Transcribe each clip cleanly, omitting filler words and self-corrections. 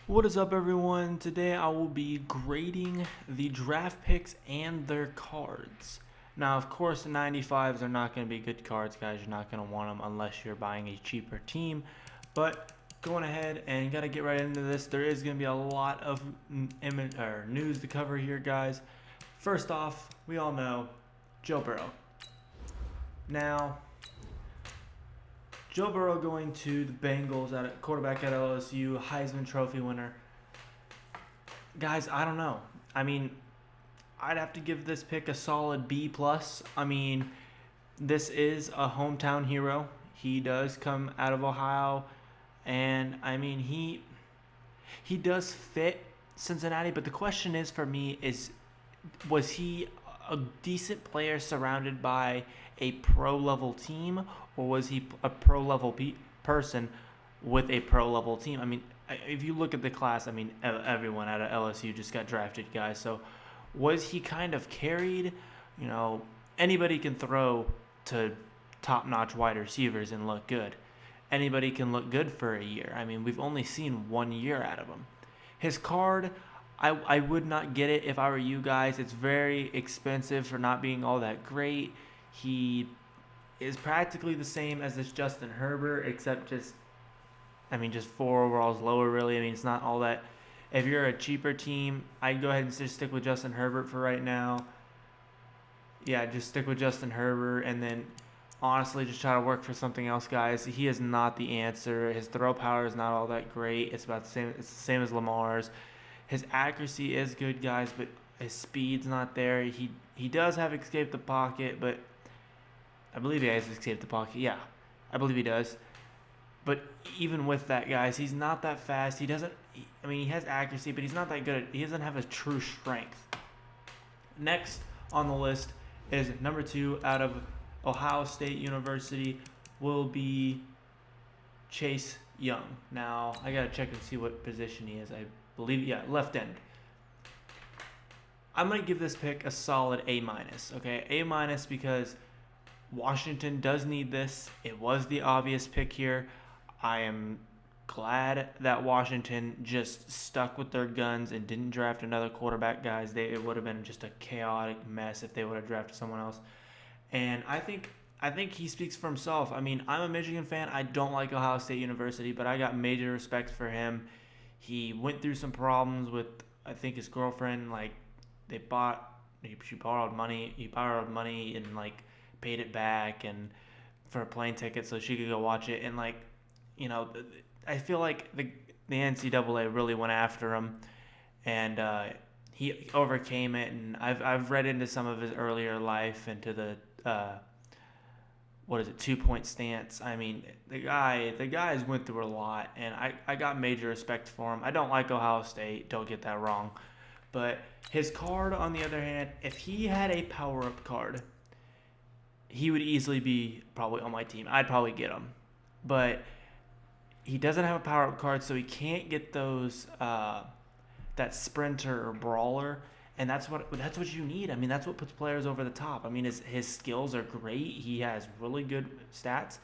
What is up, everyone? Today I will be grading the draft picks and their cards. Now, of course, the 95s are not going to be good cards, guys. You're not going to want them unless you're buying a cheaper team. But going ahead and got to get right into this. There is going to be a lot of news to cover here, guys. First off, we all know Joe Burrow. Now, Joe Burrow going to the Bengals at quarterback at LSU, Heisman Trophy winner. Guys, I don't know. I mean, I'd have to give this pick a solid B plus. I mean, this is a hometown hero. He does come out of Ohio, and I mean he does fit Cincinnati. But the question is for me is, was he a decent player surrounded by a pro level team, or was he a pro level person with a pro level team? I mean, if you look at the class, I mean, everyone out of LSU just got drafted, guys. So was he kind of carried? You know, anybody can throw to top notch wide receivers and look good. Anybody can look good for a year. I mean, we've only seen 1 year out of him. His card, I would not get it if I were you guys. It's very expensive for not being all that great. He is practically the same as this Justin Herbert, except just 4 overalls lower, really. I mean, it's not all that. If you're a cheaper team, I'd go ahead and just stick with Justin Herbert for right now. Yeah, just stick with Justin Herbert, and then honestly, just try to work for something else, guys. He is not the answer. His throw power is not all that great. It's about the same. It's the same as Lamar's. His accuracy is good, guys, but his speed's not there. He does have escape the pocket, but I believe he has escape the pocket. Yeah, I believe he does. But even with that, guys, he's not that fast. He doesn't. I mean, he has accuracy, but he's not that good. He doesn't have a true strength. Next on the list is number 2 out of Ohio State University will be Chase Young. Now I gotta check and see what position he is. I believe, yeah, left end. I'm gonna give this pick a solid A minus. Okay, A minus because Washington does need this. It was the obvious pick here. I am glad that Washington just stuck with their guns and didn't draft another quarterback, guys. It would have been just a chaotic mess if they would have drafted someone else. And I think he speaks for himself. I mean, I'm a Michigan fan. I don't like Ohio State University, but I got major respect for him. He went through some problems with, I think, his girlfriend. Like, she borrowed money. He borrowed money and like paid it back and for a plane ticket so she could go watch it. And like, you know, I feel like the NCAA really went after him, and he overcame it. And I've read into some of his earlier life, into the what is it, 2 point stance. I mean, the guys went through a lot, and I got major respect for him. I don't like Ohio State, don't get that wrong, but his card, on the other hand, if he had a power up card, he would easily be probably on my team. I'd probably get him, but he doesn't have a power up card, so he can't get those that sprinter or brawler, and that's what you need. I mean, that's what puts players over the top. I mean, his skills are great. He has really good stats,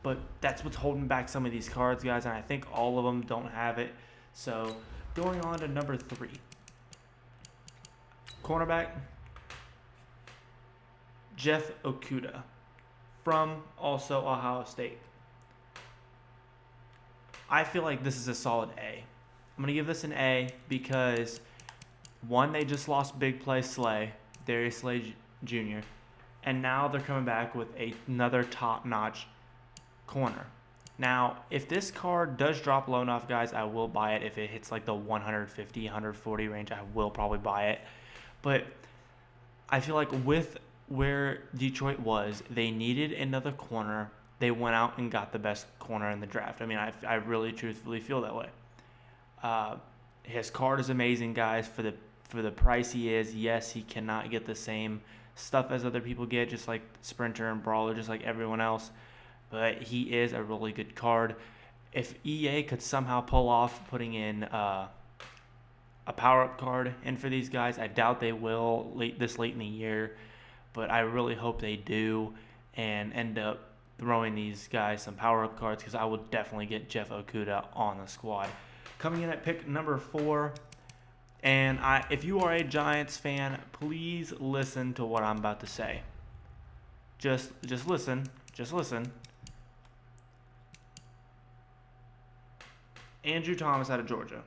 but that's what's holding back some of these cards, guys. And I think all of them don't have it. So going on to number 3, cornerback Jeff Okuda from also Ohio State. I feel like this is a solid A. I'm gonna give this an A because one, they just lost big play Slay, Darius Slay Jr., and now they're coming back with another top-notch corner. Now, if this card does drop low enough, guys, I will buy it. If it hits like the 150, 140 range, I will probably buy it. But I feel like with where Detroit was, they needed another corner. They went out and got the best corner in the draft. I mean, I really truthfully feel that way. Uh, his card is amazing, guys. For the price he is, yes, he cannot get the same stuff as other people get, just like Sprinter and Brawler, just like everyone else. But he is a really good card. If EA could somehow pull off putting in a power-up card in for these guys, I doubt they will this late in the year, but I really hope they do and end up throwing these guys some power-up cards, because I would definitely get Jeff Okuda on the squad. Coming in at pick number 4, and if you are a Giants fan, please listen to what I'm about to say. Just listen. Just listen. Andrew Thomas out of Georgia.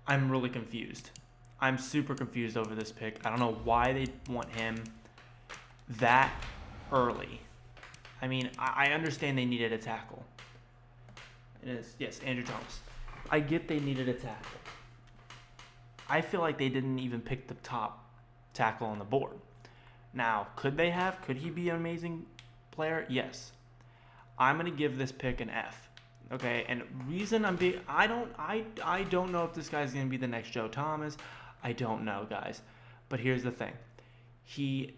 I'm really confused. I'm super confused over this pick. I don't know why they want him that early. I mean, I understand they needed a tackle. It is, yes, Andrew Thomas. I get they needed a tackle. I feel like they didn't even pick the top tackle on the board. Now, could they have? Could he be an amazing player? Yes. I'm going to give this pick an F. Okay, and reason I don't know if this guy's going to be the next Joe Thomas. I don't know, guys. But here's the thing. He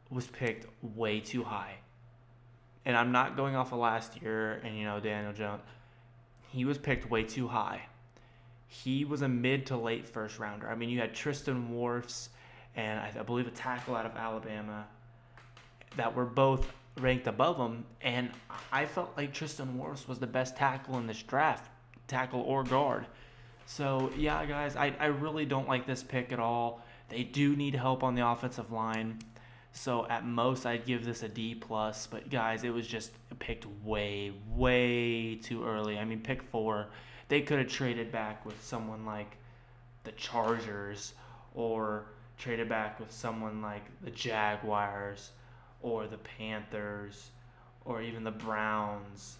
was picked way too high. And I'm not going off of last year and, Daniel Jones. He was picked way too high. He was a mid to late first rounder. I mean, you had Tristan Wirfs and I believe a tackle out of Alabama that were both ranked above him. And I felt like Tristan Wirfs was the best tackle in this draft, tackle or guard. So, yeah, guys, I really don't like this pick at all. They do need help on the offensive line. So, at most, I'd give this a D+. But, guys, it was just picked way, way too early. I mean, pick 4. They could have traded back with someone like the Chargers or traded back with someone like the Jaguars or the Panthers or even the Browns,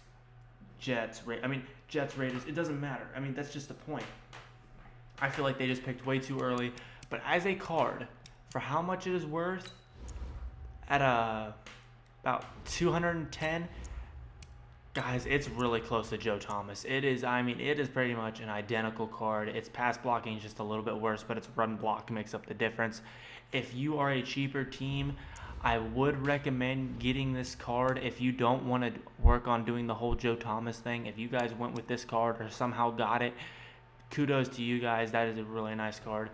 Jets, Raiders. It doesn't matter. I mean, that's just the point. I feel like they just picked way too early. But as a card, for how much it is worth, at about 210, guys, it's really close to Joe Thomas. It is pretty much an identical card. Its pass blocking is just a little bit worse, but its run block makes up the difference. If you are a cheaper team, I would recommend getting this card. If you don't want to work on doing the whole Joe Thomas thing, if you guys went with this card or somehow got it, kudos to you guys. That is a really nice card.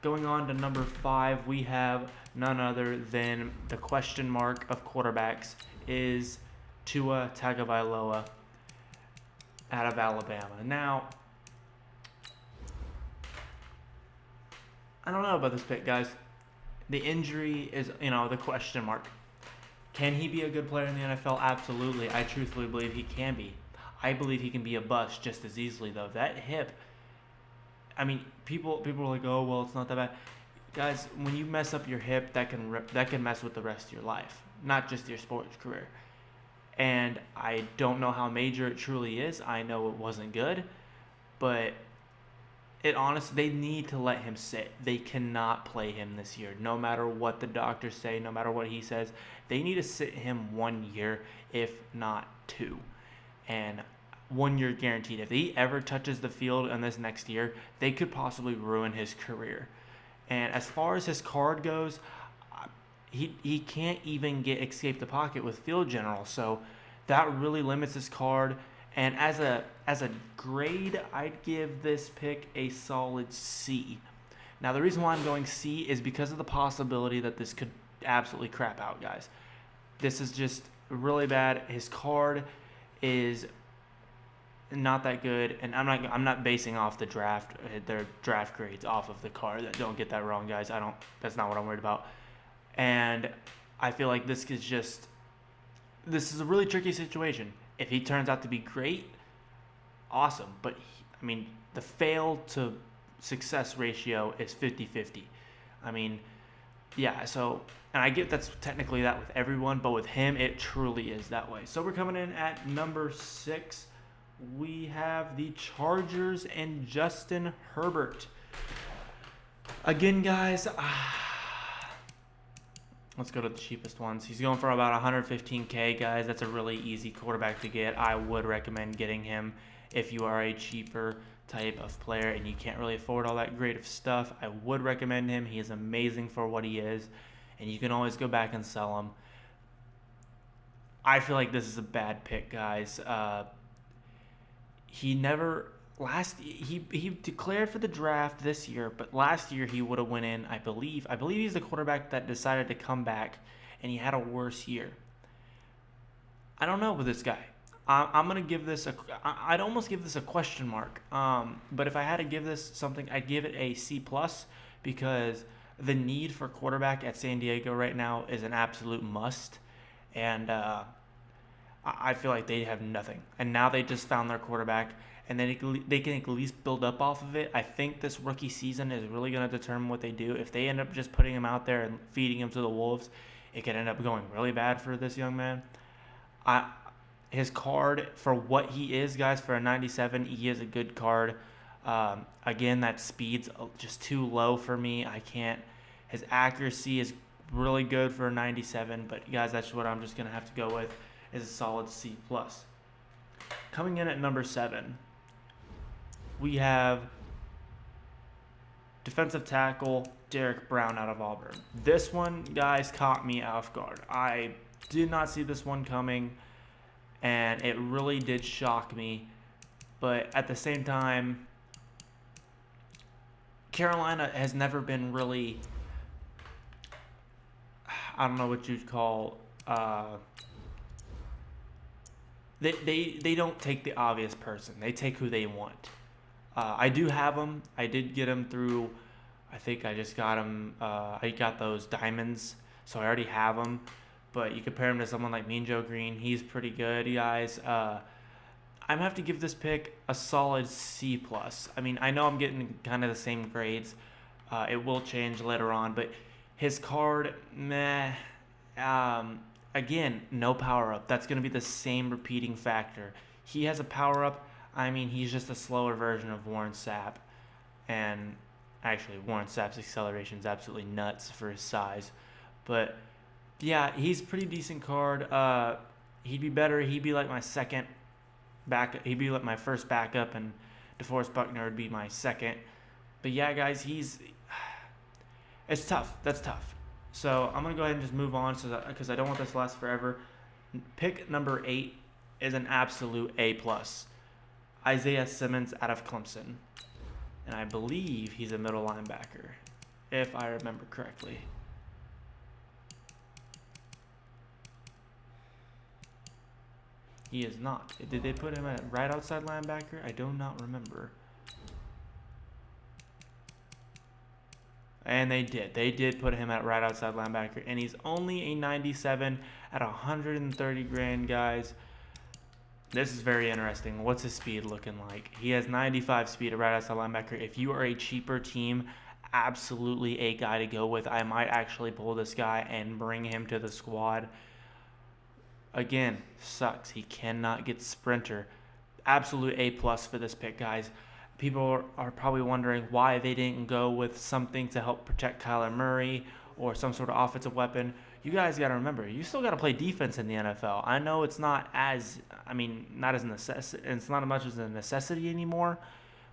Going on to number 5, we have none other than the question mark of quarterbacks is Tua Tagovailoa out of Alabama. Now, I don't know about this pick, guys. The injury is, the question mark. Can he be a good player in the NFL? Absolutely. I truthfully believe he can be. I believe he can be a bust just as easily, though. That hip, I mean, people are like, oh, well, it's not that bad. Guys, when you mess up your hip, that can mess with the rest of your life, not just your sports career. And I don't know how major it truly is. I know it wasn't good, but they need to let him sit. They cannot play him this year, no matter what the doctors say, no matter what he says. They need to sit him 1 year, if not 2. And 1 year guaranteed. If he ever touches the field in this next year, they could possibly ruin his career. And as far as his card goes, he can't even escape the pocket with field general, so that really limits his card. And as a grade, I'd give this pick a solid C. Now, the reason why I'm going C is because of the possibility that this could absolutely crap out, guys. This is just really bad. His card is not that good, and I'm not basing off their draft grades off of the card. Don't get that wrong, guys. That's not what I'm worried about. And I feel like this is a really tricky situation. If he turns out to be great, awesome. But, the fail to success ratio is 50-50. Yeah, so, and I get that's technically that with everyone, but with him, it truly is that way. So we're coming in at number 6. We have the Chargers and Justin Herbert. Again, guys, let's go to the cheapest ones. He's going for about $115K, guys. That's a really easy quarterback to get. I would recommend getting him if you are a cheaper type of player and you can't really afford all that great of stuff. I would recommend him. He is amazing for what he is, and you can always go back and sell him. I feel like this is a bad pick, guys. He declared for the draft this year, but last year he would have went in, I believe he's the quarterback that decided to come back, and he had a worse year. I don't know with this guy. I'm gonna give this I'd almost give this a question mark. But if I had to give this something, I'd give it a C plus because the need for quarterback at San Diego right now is an absolute must, and I feel like they have nothing. And now they just found their quarterback, and they can at least build up off of it. I think this rookie season is really going to determine what they do. If they end up just putting him out there and feeding him to the wolves, it could end up going really bad for this young man. I His card for what he is, guys, for a 97, he is a good card. Again, that speed's just too low for me. I can't. His accuracy is really good for a 97, but guys, that's what I'm just gonna have to go with. Is a solid C plus. Coming in at number 7, we have defensive tackle Derek Brown out of Auburn. This one, guys, caught me off guard. I did not see this one coming, and it really did shock me. But at the same time, Carolina has never been really, I don't know what you'd call, they don't take the obvious person. They take who they want. I do have them. I did get them through, I think I just got them, I got those diamonds, so I already have them. But you compare him to someone like Mean Joe Green, he's pretty good, guys. I'm gonna have to give this pick a solid C plus. I mean, I know I'm getting kind of the same grades. It will change later on, but his card, meh. Again, no power up. That's gonna be the same repeating factor. He has a power up. I mean, he's just a slower version of Warren Sapp, and actually, Warren Sapp's acceleration is absolutely nuts for his size, but. Yeah, he's a pretty decent card. He'd be better. He'd be like my second backup. He'd be like my first backup, and DeForest Buckner would be my second. But yeah, guys, it's tough. That's tough. So I'm gonna go ahead and just move on, because I don't want this to last forever. Pick number 8 is an absolute A plus. Isaiah Simmons out of Clemson, and I believe he's a middle linebacker, if I remember correctly. He is not. Did they put him at right outside linebacker? I do not remember. And they did. They did put him at right outside linebacker. And he's only a 97 at 130 grand, guys. This is very interesting. What's his speed looking like? He has 95 speed at right outside linebacker. If you are a cheaper team, absolutely a guy to go with. I might actually pull this guy and bring him to the squad. Again, sucks. He cannot get sprinter. Absolute A plus for this pick, guys. People are probably wondering why they didn't go with something to help protect Kyler Murray or some sort of offensive weapon. You guys got to remember, you still got to play defense in the NFL. I know it's not as, not as it's not as much as a necessity anymore.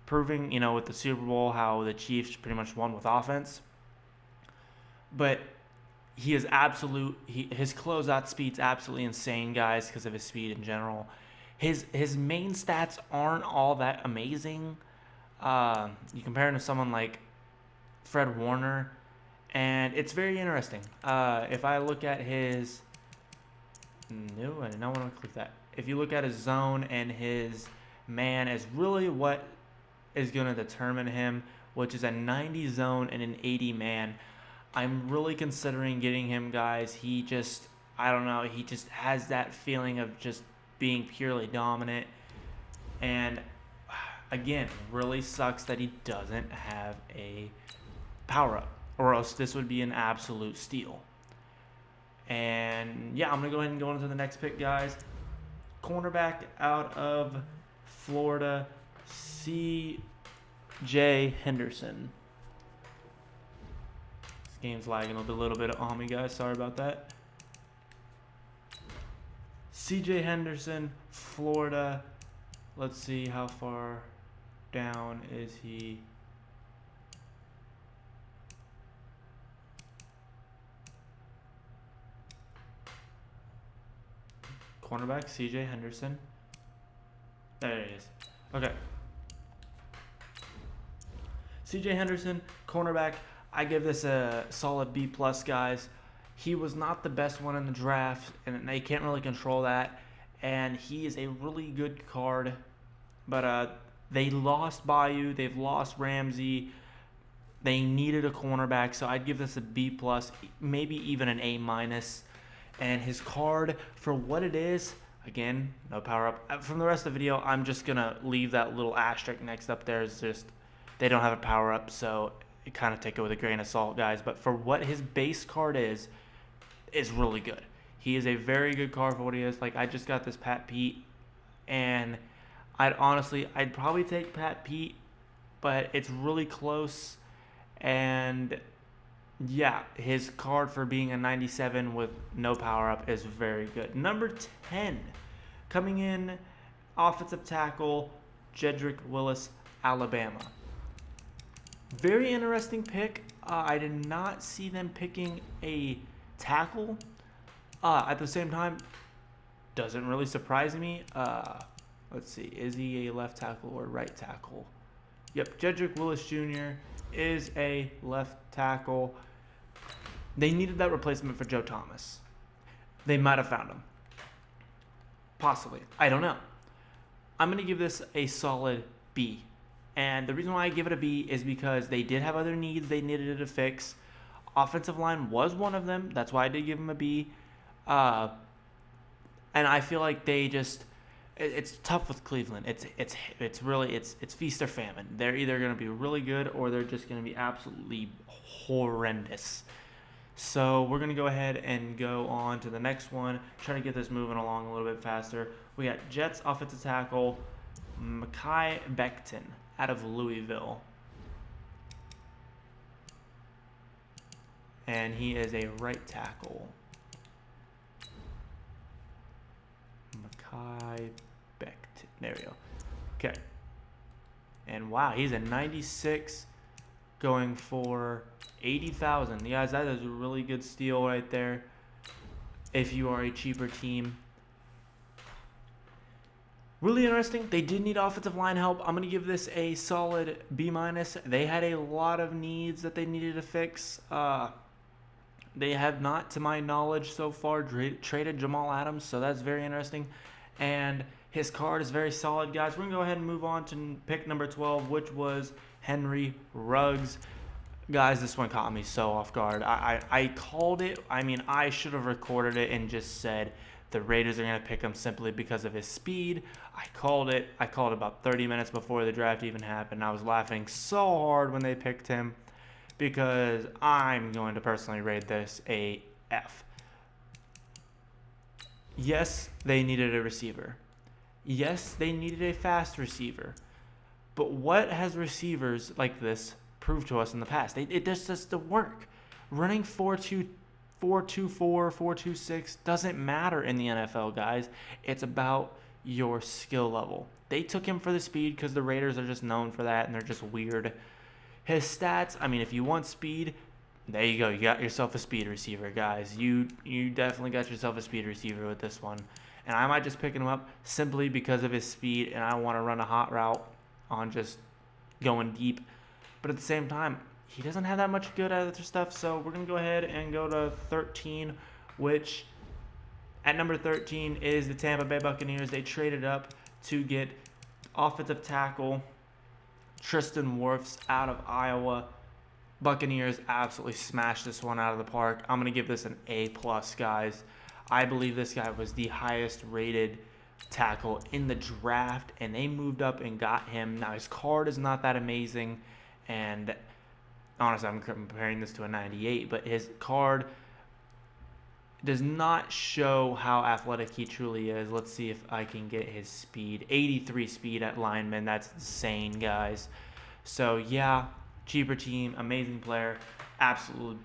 Proving, with the Super Bowl how the Chiefs pretty much won with offense. But he is his closeout speed's absolutely insane, guys, because of his speed in general. His main stats aren't all that amazing. You compare him to someone like Fred Warner, and it's very interesting. If I look at his... No, I did not want to click that. If you look at his zone and his man is really what is going to determine him, which is a 90 zone and an 80 man. I'm really considering getting him, guys. I don't know, he just has that feeling of just being purely dominant. And again, really sucks that he doesn't have a power-up, or else this would be an absolute steal. And yeah, I'm going to go ahead and go on to the next pick, guys. Cornerback out of Florida, C.J. Henderson. Game's lagging a little bit on me, guys. Sorry about that. C.J. Henderson, Florida. Let's see how far down is he. Cornerback, C.J. Henderson. There it is. Okay. C.J. Henderson, cornerback. I give this a solid B plus, guys. He was not the best one in the draft, and they can't really control that. and he is a really good card. But they lost Bayou, they've lost Ramsey. They needed a cornerback, so I'd give this a B plus, maybe even an A minus. And his card, for what it is, again, no power up. From the rest of the video, I'm just gonna leave that little asterisk next up there. Is just they don't have a power up, so you kind of take it with a grain of salt, guys. But for what his base card is really good. He is a very good card for what he is. Like, I just got this Pat Pete, and I'd probably take Pat Pete, but it's really close. And yeah, his card for being a 97 with no power up is very good. Number 10, coming in, offensive tackle, Jedrick Willis, Alabama. Very interesting pick. I did not see them picking a tackle. At the same time, doesn't really surprise me. Let's see, is he a left tackle or right tackle? Yep, Jedrick Willis Jr. is a left tackle. They needed that replacement for Joe Thomas. They might have found him. Possibly. I don't know. I'm going to give this a solid B. And the reason why I give it a B is because they did have other needs they needed to fix. Offensive line was one of them. That's why I did give them a B. And I feel like they just... It's tough with Cleveland. It's really feast or famine. They're either going to be really good or they're just going to be absolutely horrendous. So we're going to go ahead and go on to the next one. Try to get this moving along a little bit faster. We got Jets offensive tackle Mekhi Becton out of Louisville. And he is a right tackle. Mekhi Becton. There we go. Okay. And wow, he's a 96 going for 80,000. Guys, that is a really good steal right there if you are a cheaper team. Really interesting. They did need offensive line help. I'm going to give this a solid B-. They had a lot of needs that they needed to fix. They have not, to my knowledge so far, traded Jamal Adams, so that's very interesting. And his card is very solid, guys. We're going to go ahead and move on to pick number 12, which was Henry Ruggs. Guys, this one caught me so off guard. I called it. I mean, I should have recorded it and just said the Raiders are going to pick him simply because of his speed. I called it. I called it about 30 minutes before the draft even happened. I was laughing so hard when they picked him because I'm going to personally rate this a F. Yes, they needed a receiver. Yes, they needed a fast receiver. But what has receivers like this proved to us in the past? It just doesn't work. Running 4.2, 4.24, 4.26 doesn't matter in the NFL, guys. It's about your skill level. They took him for the speed because the Raiders are just known for that, and they're just weird. His stats, I mean, if you want speed, there you go. You got yourself a speed receiver, guys. You definitely got yourself a speed receiver with this one. And I might just pick him up simply because of his speed, and I want to run a hot route on just going deep. But at the same time, he doesn't have that much good other stuff, so we're going to go ahead and go to 13, which at number 13 is the Tampa Bay Buccaneers. They traded up to get offensive tackle Tristan Wirfs out of Iowa. Buccaneers absolutely smashed this one out of the park. I'm going to give this an A+, guys. I believe this guy was the highest rated tackle in the draft, and they moved up and got him. Now, his card is not that amazing, and honestly, I'm comparing this to a 98, but his card does not show how athletic he truly is. Let's see if I can get his speed. 83 speed at lineman. That's insane, guys. So, yeah, cheaper team, amazing player. Absolutely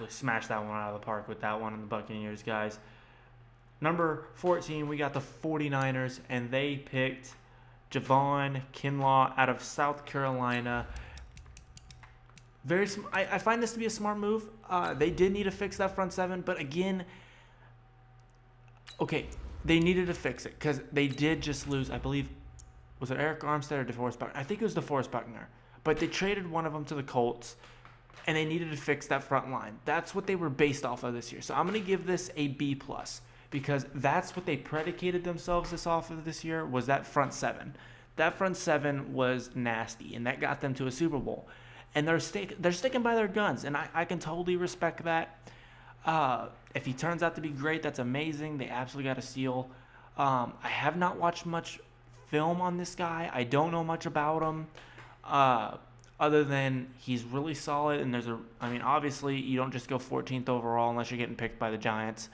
smashed that one out of the park with that one on the Buccaneers, guys. Number 14, we got the 49ers, and they picked Javon Kinlaw out of South Carolina. I find this to be a smart move. They did need to fix that front seven, but again, okay, they needed to fix it because they did just lose, I believe, was it Eric Armstead or DeForest Buckner? I think it was DeForest Buckner. But they traded one of them to the Colts, and they needed to fix that front line. That's what they were based off of this year. So I'm going to give this a B+, because that's what they predicated themselves this off of this year, was that front seven. That front seven was nasty, and that got them to a Super Bowl. And they're sticking by their guns, and I can totally respect that. If he turns out to be great, that's amazing. They absolutely got a steal. I have not watched much film on this guy. I don't know much about him, other than he's really solid. And obviously you don't just go 14th overall unless you're getting picked by the Giants,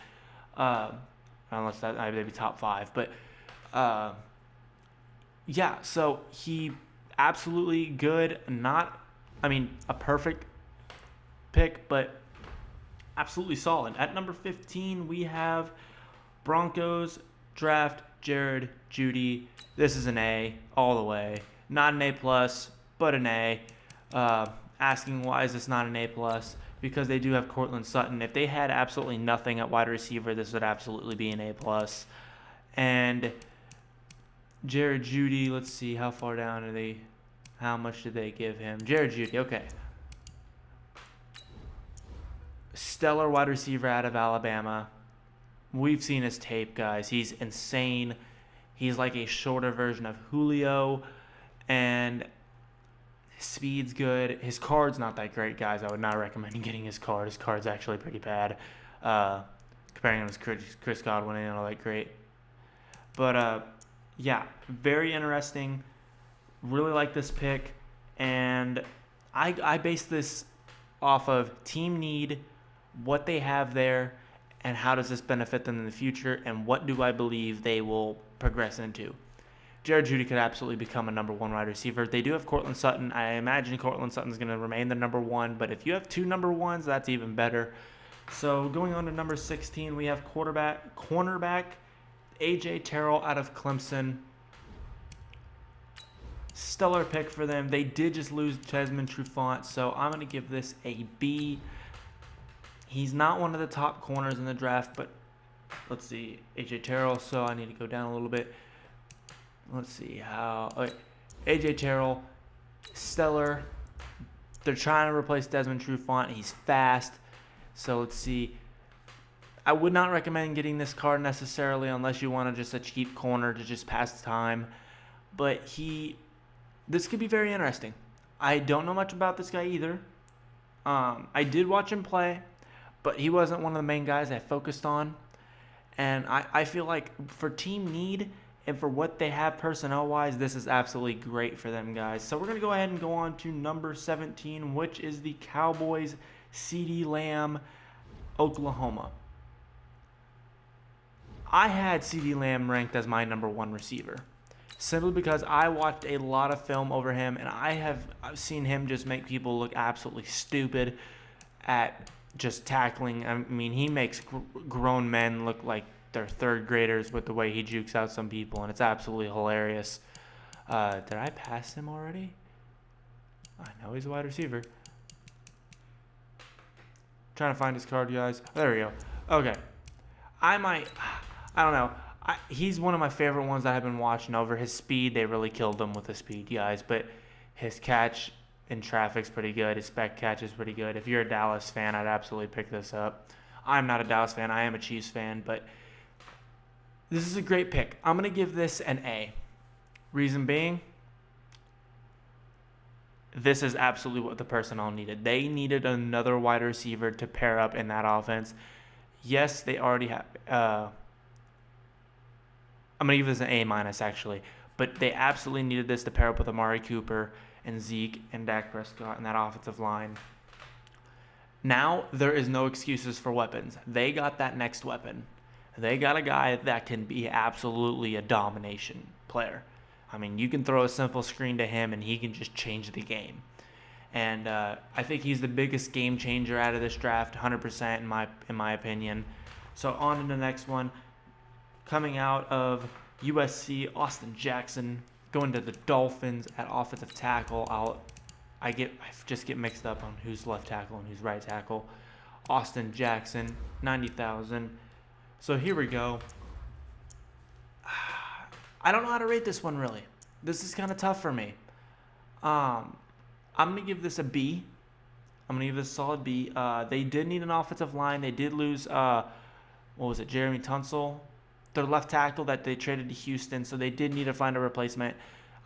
unless they'd be top 5. But yeah, so he absolutely good. A perfect pick, but absolutely solid. At number 15, we have Broncos draft Jared Jeudy. This is an A all the way. Not an A plus, but an A. Asking why is this not an A plus? Because they do have Cortland Sutton. If they had absolutely nothing at wide receiver, this would absolutely be an A plus. And Jared Jeudy, let's see, how far down are they? How much did they give him? Jared Jeudy, okay. Stellar wide receiver out of Alabama. We've seen his tape, guys. He's insane. He's like a shorter version of Julio, and his speed's good. His card's not that great, guys. I would not recommend getting his card. His card's actually pretty bad. Comparing him to Chris Godwin, ain't all that great. But, yeah, very interesting. Really like this pick, and I base this off of team need, what they have there, and how does this benefit them in the future, and what do I believe they will progress into. Jared Jeudy could absolutely become a number 1 wide receiver. They do have Cortland Sutton. I imagine Cortland Sutton's going to remain the number 1, but if you have 2 number 1s, that's even better. So going on to number 16, we have cornerback A.J. Terrell out of Clemson. Stellar pick for them. They did just lose Desmond Trufant, so I'm going to give this a B. He's not one of the top corners in the draft, but let's see. A.J. Terrell, so I need to go down a little bit. Let's see how. Okay. A.J. Terrell, stellar. They're trying to replace Desmond Trufant. He's fast. So let's see. I would not recommend getting this card necessarily unless you want just a cheap corner to just pass the time. But this could be very interesting. I don't know much about this guy either. I did watch him play, but he wasn't one of the main guys I focused on. And I feel like for team need and for what they have personnel-wise, this is absolutely great for them, guys. So we're going to go ahead and go on to number 17, which is the Cowboys, CeeDee Lamb, Oklahoma. I had CeeDee Lamb ranked as my number 1 receiver, simply because I watched a lot of film over him, and I've seen him just make people look absolutely stupid at just tackling. I mean, he makes grown men look like they're 3rd graders with the way he jukes out some people, and it's absolutely hilarious. Did I pass him already? I know he's a wide receiver. Trying to find his card, guys. There we go. Okay. I don't know. He's one of my favorite ones that I've been watching over. His speed, they really killed him with the speed, guys. But his catch in traffic's pretty good. His spec catch is pretty good. If you're a Dallas fan, I'd absolutely pick this up. I'm not a Dallas fan. I am a Chiefs fan. But this is a great pick. I'm going to give this an A. Reason being, this is absolutely what the personnel needed. They needed another wide receiver to pair up in that offense. Yes, they already have. I'm going to give this an A-, actually. But they absolutely needed this to pair up with Amari Cooper and Zeke and Dak Prescott in that offensive line. Now, there is no excuses for weapons. They got that next weapon. They got a guy that can be absolutely a domination player. I mean, you can throw a simple screen to him, and he can just change the game. And I think he's the biggest game changer out of this draft, 100% in my opinion. So on to the next one. Coming out of USC, Austin Jackson, going to the Dolphins at offensive tackle. I just get mixed up on who's left tackle and who's right tackle. Austin Jackson, 90,000. So here we go. I don't know how to rate this one, really. This is kind of tough for me. I'm going to give this a B. I'm going to give this a solid B. They did need an offensive line. They did lose what was it, Jeremy Tunsil, their left tackle that they traded to Houston, so they did need to find a replacement.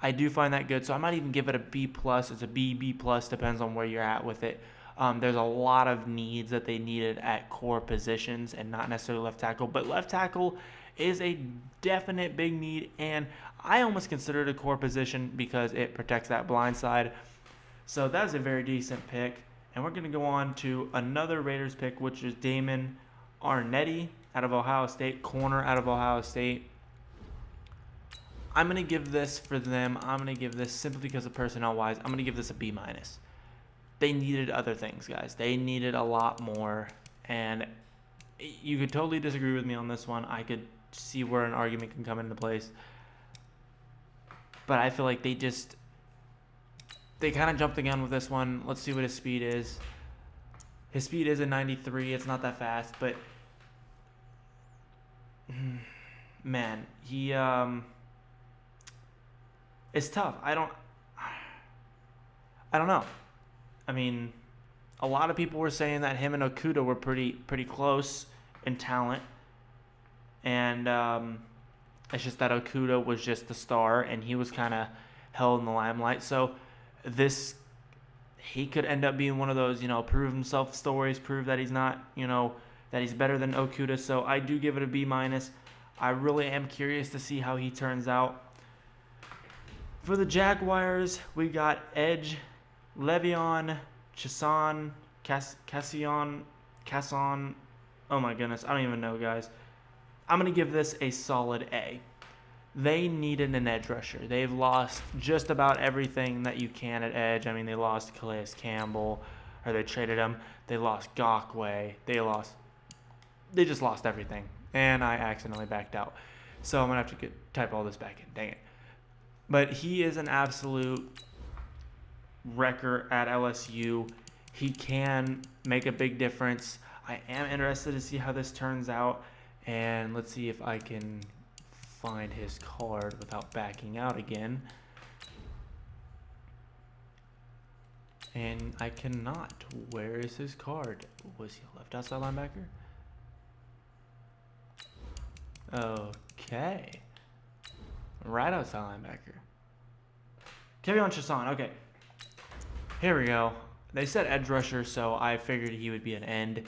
I do find that good, so I might even give it a B plus. It's a B plus, depends on where you're at with it. There's a lot of needs that they needed at core positions and not necessarily left tackle, but left tackle is a definite big need, and I almost consider it a core position because it protects that blind side. So that's a very decent pick, and we're going to go on to another Raiders pick, which is Damon Arnetti out of Ohio State, corner out of Ohio State. I'm going to give this for them. I'm going to give this simply because of personnel-wise. I'm going to give this a B minus. They needed other things, guys. They needed a lot more, and you could totally disagree with me on this one. I could see where an argument can come into place, but I feel like they kind of jumped the gun with this one. Let's see what his speed is. His speed is a 93. It's not that fast, but man, he it's tough. I don't know. I mean, a lot of people were saying that him and Okudah were pretty close in talent, and it's just that Okudah was just the star, and he was kind of held in the limelight. So he could end up being one of those, prove himself stories, prove that he's not, that he's better than Okudah. So I do give it a B minus. I really am curious to see how he turns out. For the Jaguars, we got edge Le'Veon Casson. Oh my goodness, I don't even know, guys. I'm going to give this a solid A. They needed an edge rusher. They've lost just about everything that you can at edge. I mean, they lost Calais Campbell, or they traded him. They lost Gakwe. They just lost everything. And I accidentally backed out. So I'm going to have to type all this back in. Dang it. But he is an absolute wrecker at LSU. He can make a big difference. I am interested to see how this turns out. And let's see if I can find his card without backing out again. And I cannot. Where is his card? Was he a left outside linebacker? Okay. Right outside linebacker. Kevion Chasson. Okay. Here we go. They said edge rusher, so I figured he would be an end.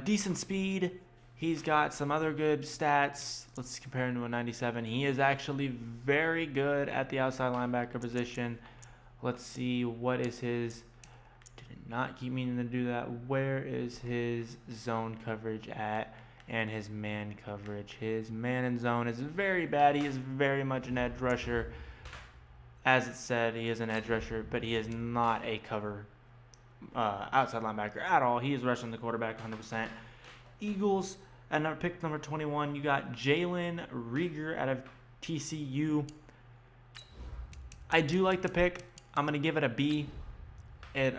Decent speed. He's got some other good stats. Let's compare him to a 97. He is actually very good at the outside linebacker position. Let's see, what is his... Did not keep meaning to do that. Where is his zone coverage at? And his man coverage. His man and zone is very bad. He is very much an edge rusher. As it said, he is an edge rusher, but he is not a cover outside linebacker at all. He is rushing the quarterback 100%. Eagles, at pick number 21, you got Jalen Reagor out of TCU. I do like the pick. I'm going to give it a B. They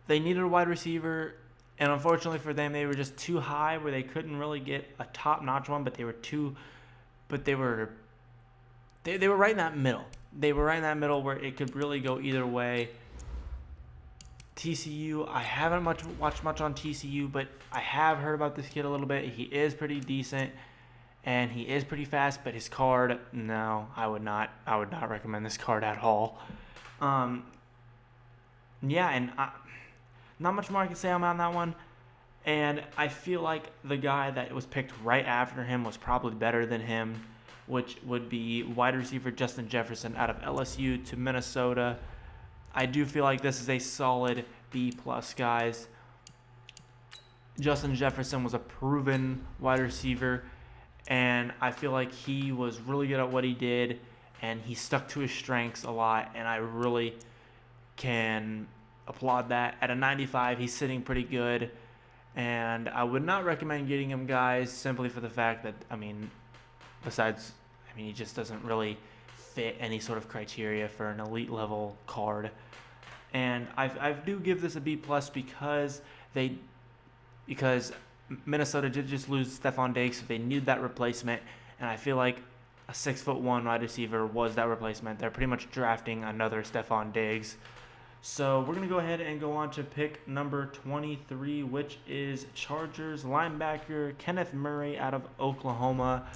needed a wide receiver. And unfortunately for them, they were just too high where they couldn't really get a top-notch one, but they were right in that middle. They were right in that middle where it could really go either way. TCU, I haven't watched much on TCU, but I have heard about this kid a little bit. He is pretty decent, and he is pretty fast, but his card, no, I would not recommend this card at all. Yeah, and not much more I can say on that one. And I feel like the guy that was picked right after him was probably better than him, which would be wide receiver Justin Jefferson out of LSU to Minnesota. I do feel like this is a solid B+, guys. Justin Jefferson was a proven wide receiver, and I feel like he was really good at what he did, and he stuck to his strengths a lot, and I really can applaud that. At a 95, he's sitting pretty good, and I would not recommend getting him, guys, simply for the fact that, he just doesn't really fit any sort of criteria for an elite level card. And I do give this a B+ because Minnesota did just lose Stephon Diggs, so they need that replacement, and I feel like a 6'1" wide receiver was that replacement. They're pretty much drafting another Stephon Diggs. So we're going to go ahead and go on to pick number 23, which is Chargers linebacker Kenneth Murray out of Oklahoma.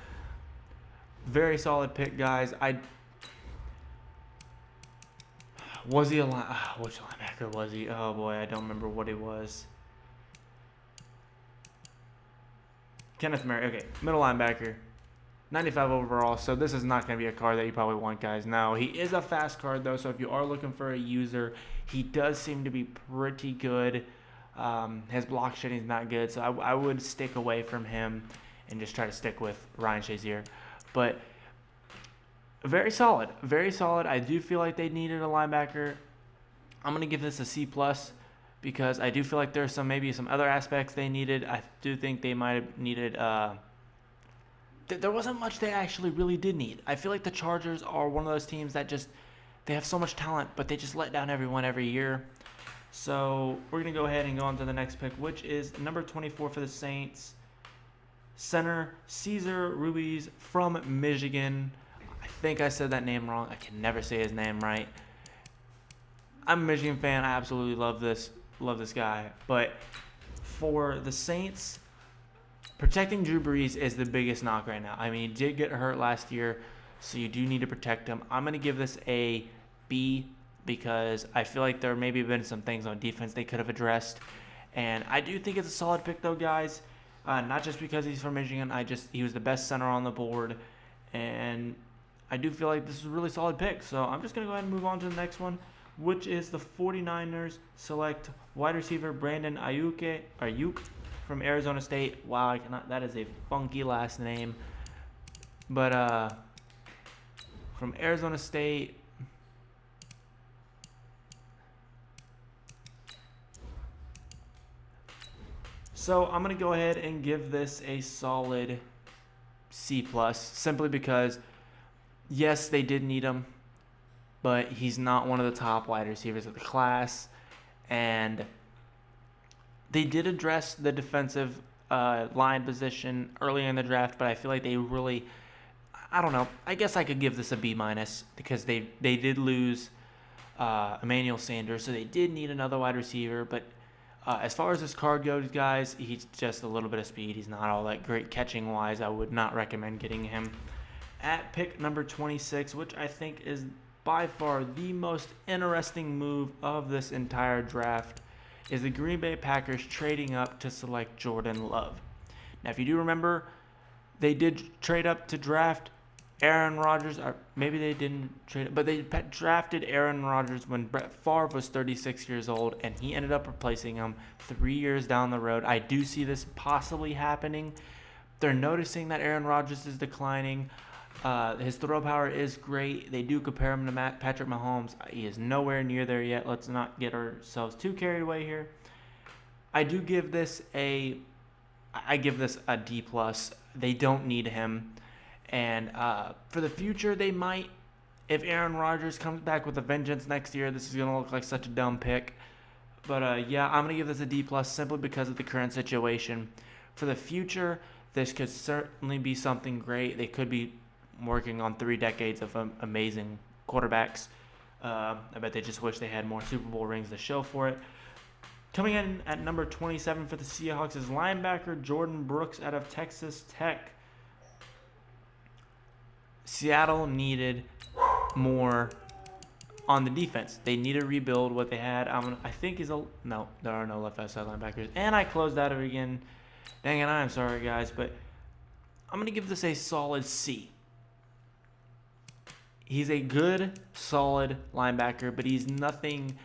Very solid pick, guys. Was he a which linebacker was he? Oh boy, I don't remember what he was. Kenneth Murray. Okay, middle linebacker. 95 overall, so this is not going to be a card that you probably want, guys. Now, he is a fast card, though, so if you are looking for a user, he does seem to be pretty good. His block shedding is not good, so I would stick away from him and just try to stick with Ryan Shazier. But very solid, very solid. I do feel like they needed a linebacker. I'm going to give this a C+, because I do feel like there's maybe some other aspects they needed. I do think they might have needed... there wasn't much they actually really did need. I feel like the Chargers are one of those teams that just, they have so much talent, but they just let down everyone every year. So we're going to go ahead and go on to the next pick, which is number 24 for the Saints. Center Cesar Ruiz from Michigan. I think I said that name wrong. I can never say his name right. I'm a Michigan fan. I absolutely love this guy. But for the Saints, protecting Drew Brees is the biggest knock right now. I mean, he did get hurt last year, so you do need to protect him. I'm going to give this a B, because I feel like there maybe been some things on defense they could have addressed. And I do think it's a solid pick, though, guys. Not just because he's from Michigan. He was the best center on the board. And I do feel like this is a really solid pick. So I'm just going to go ahead and move on to the next one, which is the 49ers select wide receiver Brandon Ayuk from Arizona State. Wow, I cannot. That is a funky last name. But from Arizona State. So I'm going to go ahead and give this a solid C+, simply because, yes, they did need him, but he's not one of the top wide receivers of the class. And they did address the defensive line position earlier in the draft, but I feel like they really, I don't know. I guess I could give this a B- because they did lose Emmanuel Sanders, so they did need another wide receiver. But as far as this card goes, guys, he's just a little bit of speed. He's not all that great catching-wise. I would not recommend getting him. At pick number 26, which I think is by far the most interesting move of this entire draft, is the Green Bay Packers trading up to select Jordan Love. Now, if you do remember, they did trade up to draft Aaron Rodgers, or maybe they didn't trade it, but they drafted Aaron Rodgers when Brett Favre was 36 years old, and he ended up replacing him 3 years down the road. I do see this possibly happening. They're noticing that Aaron Rodgers is declining. His throw power is great. They do compare him to Patrick Mahomes. He is nowhere near there yet. Let's not get ourselves too carried away here. I give this a D+. They don't need him. And for the future, they might. If Aaron Rodgers comes back with a vengeance next year, this is going to look like such a dumb pick. But yeah, I'm going to give this a D+ simply because of the current situation. For the future, this could certainly be something great. They could be working on 3 decades of amazing quarterbacks. I bet they just wish they had more Super Bowl rings to show for it. Coming in at number 27 for the Seahawks is linebacker Jordan Brooks out of Texas Tech. Seattle needed more on the defense. They need to rebuild what they had. I think no, there are no left outside linebackers. And I closed out of it again. Dang it, I'm sorry, guys, but I'm going to give this a solid C. He's a good, solid linebacker, but he's nothing.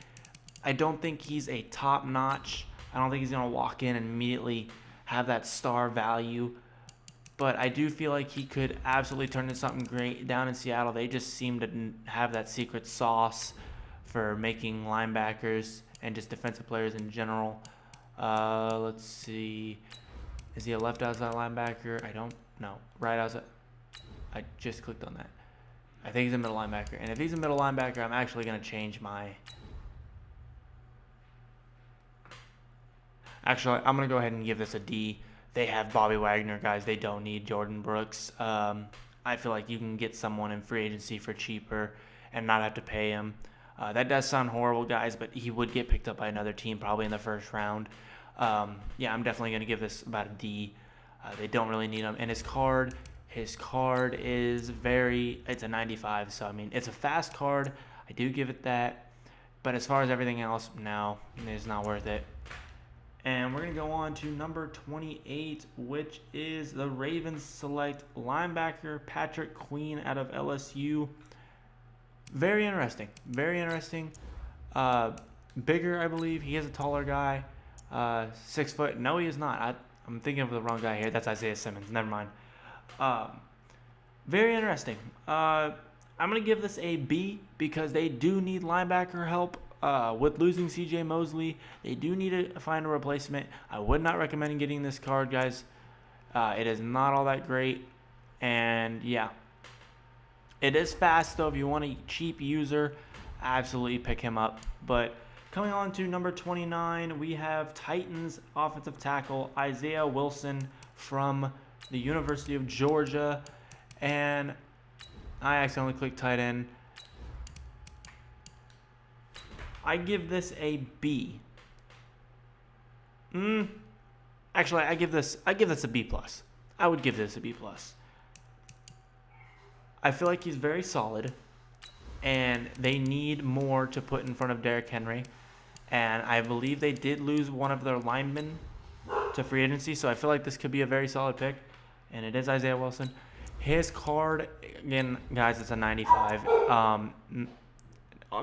I don't think he's a top-notch. I don't think he's going to walk in and immediately have that star value. But I do feel like he could absolutely turn into something great down in Seattle. They just seem to have that secret sauce for making linebackers and just defensive players in general. Let's see. Is he a left outside linebacker? I don't know. Right outside. I just clicked on that. I think he's a middle linebacker. And if he's a middle linebacker, I'm actually going to change my... Actually, I'm going to go ahead and give this a D. They have Bobby Wagner, guys. They don't need Jordan Brooks. I feel like you can get someone in free agency for cheaper and not have to pay him. That does sound horrible, guys, but he would get picked up by another team probably in the first round. Yeah, I'm definitely going to give this about a D. They don't really need him. And his card is it's a 95. So, I mean, it's a fast card. I do give it that. But as far as everything else, no, it's not worth it. And we're going to go on to number 28, which is the Ravens select linebacker Patrick Queen out of LSU. Very interesting. Very interesting. Bigger, I believe. He is a taller guy. 6 foot. No, he is not. I'm thinking of the wrong guy here. That's Isaiah Simmons. Never mind. Very interesting. I'm going to give this a B because they do need linebacker help. With losing CJ Mosley, they do need to find a replacement. I would not recommend getting this card, guys. It is not all that great. And, yeah. It is fast, though. If you want a cheap user, absolutely pick him up. But coming on to number 29, we have Titans offensive tackle Isaiah Wilson from the University of Georgia. And I accidentally clicked tight end. I give this a B. Actually, I give this a B plus. I would give this a B plus. I feel like he's very solid, and they need more to put in front of Derrick Henry. And I believe they did lose one of their linemen to free agency, so I feel like this could be a very solid pick. And it is Isaiah Wilson. His card, again, guys, it's a 95.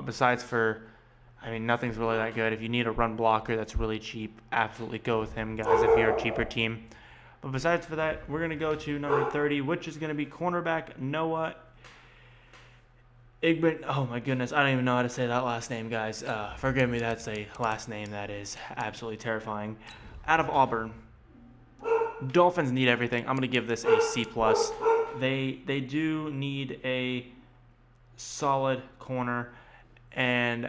Besides for, I mean, nothing's really that good. If you need a run blocker that's really cheap, absolutely go with him, guys, if you're a cheaper team. But besides for that, we're going to go to number 30, which is going to be cornerback Noah Igbin. Oh, my goodness. I don't even know how to say that last name, guys. Forgive me. That's a last name that is absolutely terrifying. Out of Auburn. Dolphins need everything. I'm going to give this a C+. They do need a solid corner. And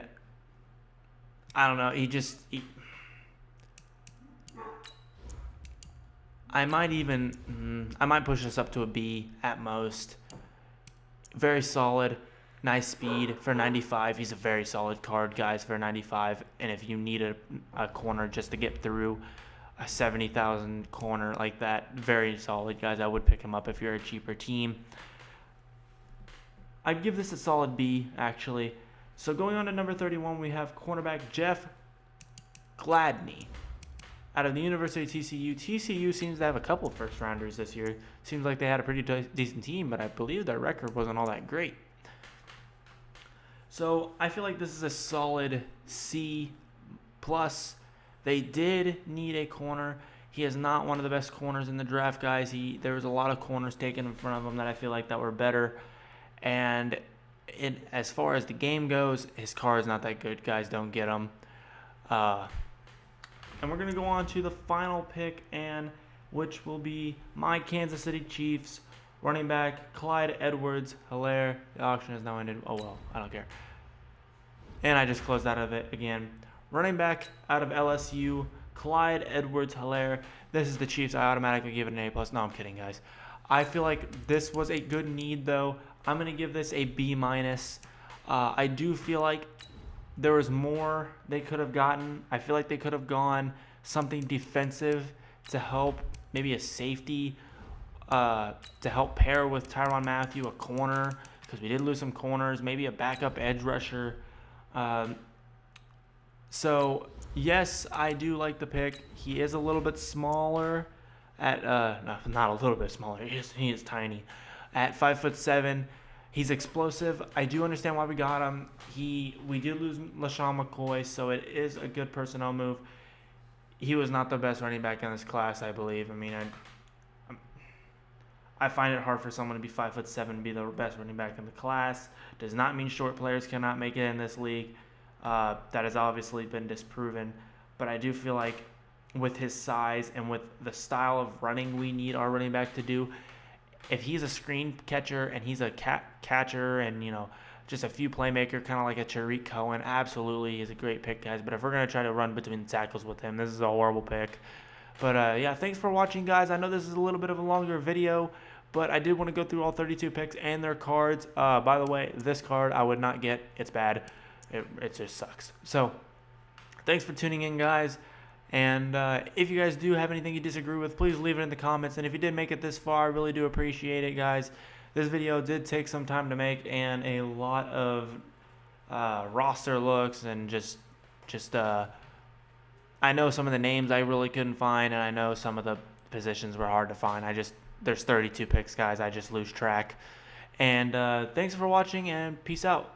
I don't know. I might push this up to a B at most. Very solid, nice speed for 95. He's a very solid card, guys, for 95. And if you need a corner just to get through a 70,000 corner like that, very solid, guys. I would pick him up if you're a cheaper team. I'd give this a solid B, actually. So going on to number 31, we have cornerback Jeff Gladney out of the University of TCU. TCU seems to have a couple first-rounders this year. Seems like they had a pretty decent team, but I believe their record wasn't all that great. So I feel like this is a solid C+. They did need a corner. He is not one of the best corners in the draft, guys. There was a lot of corners taken in front of him that I feel like that were better. And as far as the game goes, his card is not that good, guys. Don't get him. And we're going to go on to the final pick, which will be my Kansas City Chiefs running back Clyde Edwards-Helaire. The auction has now ended. Oh, well, I don't care. And I just closed out of it again. Running back out of LSU, Clyde Edwards-Helaire. This is the Chiefs. I automatically give it an A+. No, I'm kidding, guys. I feel like this was a good need, though. I'm going to give this a B-. I do feel like there was more they could have gotten. I feel like they could have gone something defensive to help, maybe a safety to help pair with Tyrann Mathieu, a corner, because we did lose some corners, maybe a backup edge rusher. So, yes, I do like the pick. He is a little bit smaller at not a little bit smaller. He is tiny. At 5'7", he's explosive. I do understand why we got him. We did lose LaShawn McCoy, so it is a good personnel move. He was not the best running back in this class, I believe. I mean, I find it hard for someone to be 5'7" and be the best running back in the class. Does not mean short players cannot make it in this league. That has obviously been disproven. But I do feel like with his size and with the style of running we need our running back to do, if he's a screen catcher and he's a catcher and, just a few playmaker, kind of like a Tariq Cohen, absolutely he's a great pick, guys. But if we're going to try to run between the tackles with him, this is a horrible pick. But, yeah, thanks for watching, guys. I know this is a little bit of a longer video, but I did want to go through all 32 picks and their cards. By the way, this card I would not get. It's bad. It just sucks. So thanks for tuning in, guys. And if you guys do have anything you disagree with, please leave it in the comments. And if you did make it this far, I really do appreciate it, guys. This video did take some time to make and a lot of roster looks and just I know some of the names I really couldn't find, and I know some of the positions were hard to find. There's 32 picks, guys. I just lose track. And thanks for watching, and peace out.